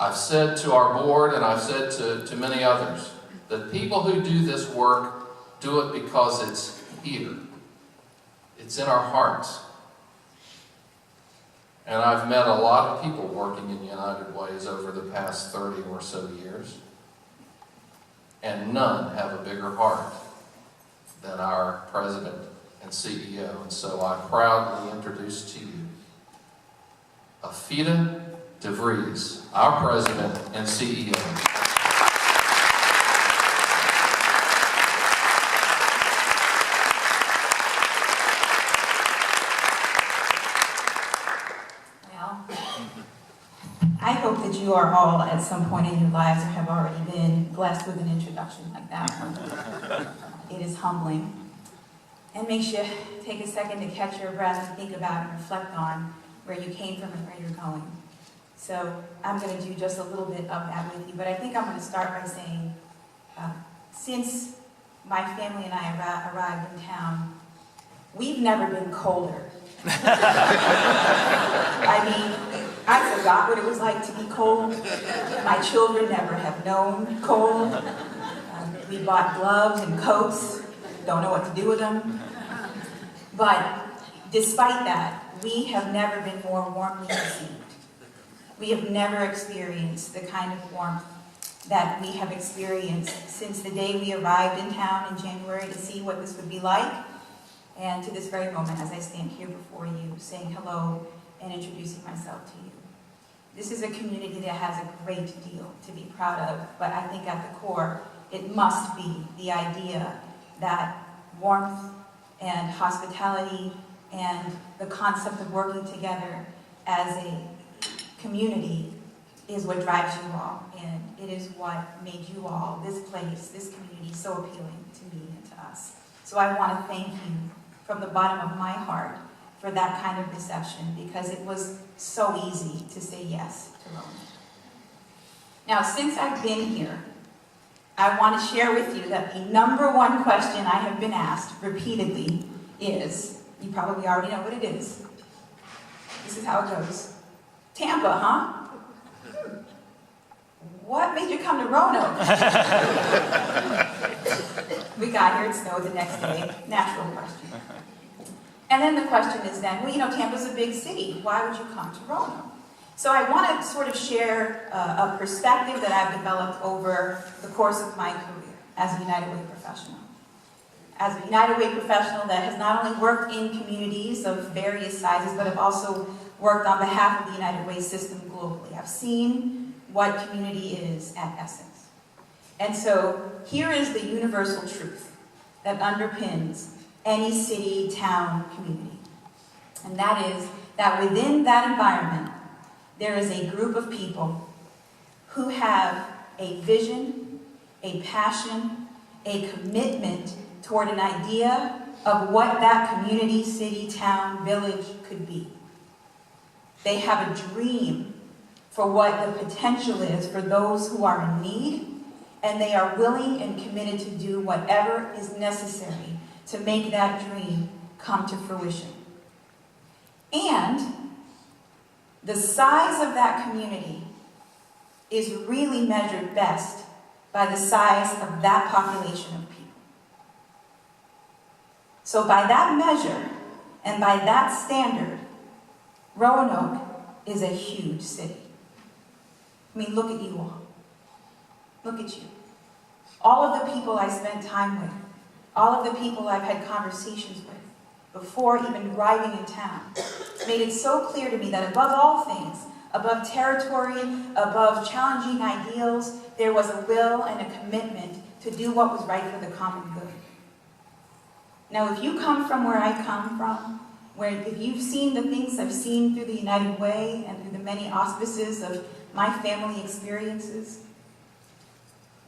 I've said to our board, and I've said to many others, that people who do this work do it because it's here. It's in our hearts. And I've met a lot of people working in United Ways over the past 30 or so years, and none have a bigger heart than our president and CEO. And so I proudly introduce to you Afira DeVries, our president and CEO. I hope that you are all at some point in your lives have already been blessed with an introduction like that one. It is humbling and makes you take a second to catch your breath and think about and reflect on where you came from and where you're going. So I'm going to do just a little bit of that with you, but I think I'm going to start by saying, since my family and I arrived in town, we've never been colder. I mean, I forgot what it was like to be cold. My children never have known cold. We bought gloves and coats, don't know what to do with them. But despite that, we have never been more warmly received. We have never experienced the kind of warmth that we have experienced since the day we arrived in town in January to see what this would be like, and to this very moment as I stand here before you saying hello and introducing myself to you. This is a community that has a great deal to be proud of, but I think at the core, it must be the idea that warmth and hospitality and the concept of working together as a community is what drives you all, and it is what made you all, this place, this community, so appealing to me and to us. So I want to thank you from the bottom of my heart for that kind of reception, because it was so easy to say yes to Roanoke. Now, since I've been here, I want to share with you that the number one question I have been asked repeatedly is, you probably already know what it is. This is how it goes. Tampa, huh? What made you come to Roanoke? We got here, it snowed the next day. Natural question. And then the question is then, well, you know, Tampa's a big city. Why would you come to Roanoke? So I want to sort of share a perspective that I've developed over the course of my career as a United Way professional. As a United Way professional that has not only worked in communities of various sizes, but have also worked on behalf of the United Way system globally. I've seen what community is at essence. And so here is the universal truth that underpins any city, town, community. And that is that within that environment, there is a group of people who have a vision, a passion, a commitment toward an idea of what that community, city, town, village could be. They have a dream for what the potential is for those who are in need, and they are willing and committed to do whatever is necessary to make that dream come to fruition. And the size of that community is really measured best by the size of that population of people. So by that measure, and by that standard, Roanoke is a huge city. I mean, look at you all. Look at you. All of the people I spent time with, all of the people I've had conversations with before even arriving in town, made it so clear to me that above all things, above territory, above challenging ideals, there was a will and a commitment to do what was right for the common good. Now, if you come from where I come from, where if you've seen the things I've seen through the United Way and through the many auspices of my family experiences,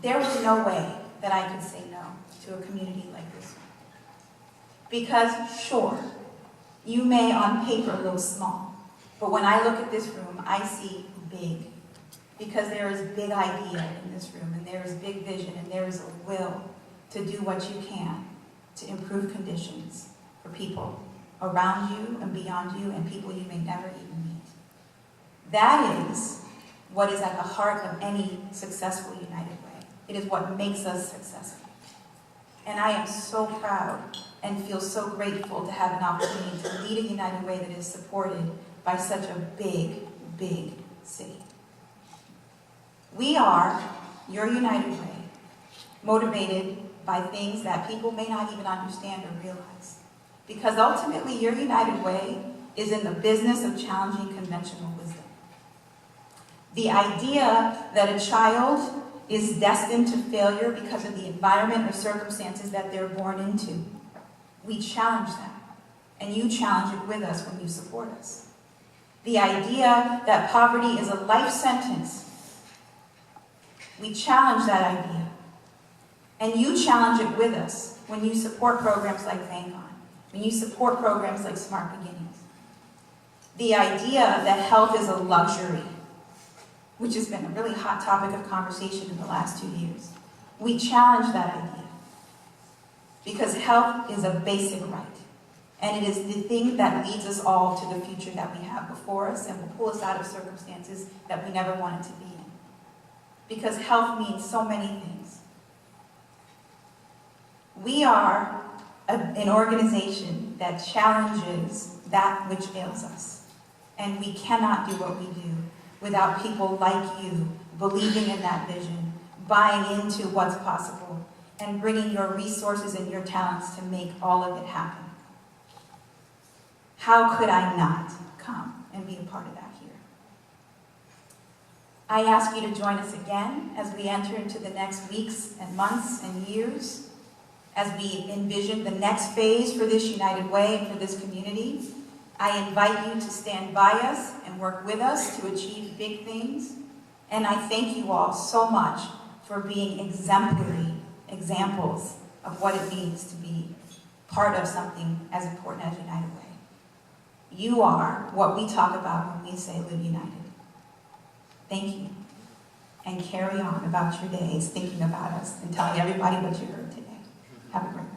there was no way that I could say no to a community like this one. Because, sure, you may on paper look small, but when I look at this room, I see big. Because there is big idea in this room, and there is big vision, and there is a will to do what you can to improve conditions for people around you and beyond you, and people you may never even meet. That is what is at the heart of any successful United Way. It is what makes us successful. And I am so proud and feel so grateful to have an opportunity to lead a United Way that is supported by such a big, big city. We are your United Way, motivated by things that people may not even understand or realize. Because ultimately, your United Way is in the business of challenging conventional wisdom. The idea that a child is destined to failure because of the environment or circumstances that they're born into, we challenge that. And you challenge it with us when you support us. The idea that poverty is a life sentence, we challenge that idea. And you challenge it with us when you support programs like Thank On, when you support programs like Smart Beginnings. The idea that health is a luxury, which has been a really hot topic of conversation in the last 2 years. We challenge that idea because health is a basic right. And it is the thing that leads us all to the future that we have before us and will pull us out of circumstances that we never wanted to be in. Because health means so many things. We are an organization that challenges that which ails us. And we cannot do what we do without people like you believing in that vision, buying into what's possible, and bringing your resources and your talents to make all of it happen. How could I not come and be a part of that here? I ask you to join us again as we enter into the next weeks and months and years, as we envision the next phase for this United Way and for this community. I invite you to stand by us and work with us to achieve big things. And I thank you all so much for being exemplary examples of what it means to be part of something as important as United Way. You are what we talk about when we say live united. Thank you. And carry on about your days thinking about us and telling everybody what you heard today. Have a great night.